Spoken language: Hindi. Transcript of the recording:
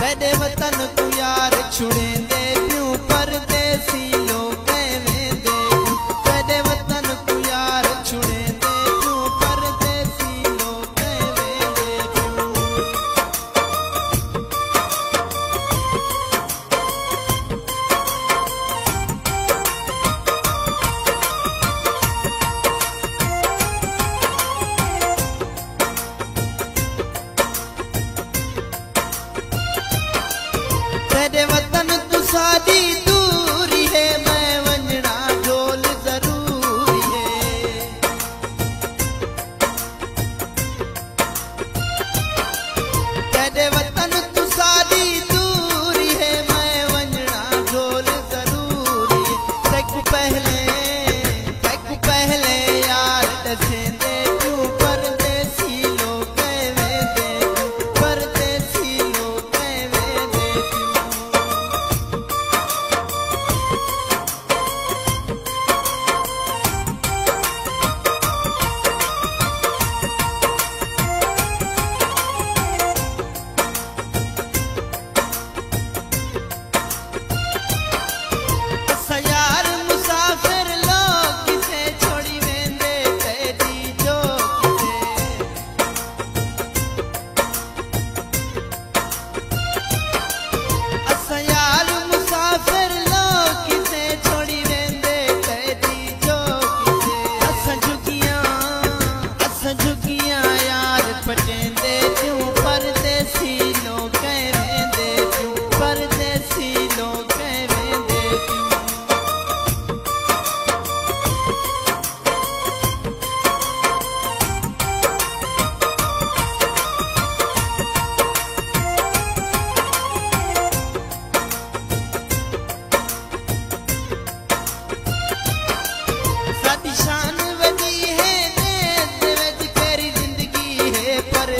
तेरे वतन को यार छुड़े दे क्यों परदेसी लोग कहवेंदे तेरे वतन को यार छुड़े दे क्यों परदेसी लोग कहवेंदे तेरे वतन तू सादी दूरी है मैं वंजना ढोल जरूरी है तेरे वतन तू सादी दूरी है मैं वंजना ढोल जरूरी है तेकू पहले यार दसेंदे क्यों परदेसी लोग कहवेंदे परदेसी लोग कहवेंदे यार मुसाफिर लोग किसे छोड़ी वेंदे तेरी जो किसे यार मुसाफिर लोग किसे छोड़ी वेंदे तेरी जो किसे झुकियां यार पटेंदे क्यों परदेसी लोग कहवेंदे क्यों परदेसी लोग कहवेंदे क्यों शान वजी है देश विच तेरी जिंदगी है पर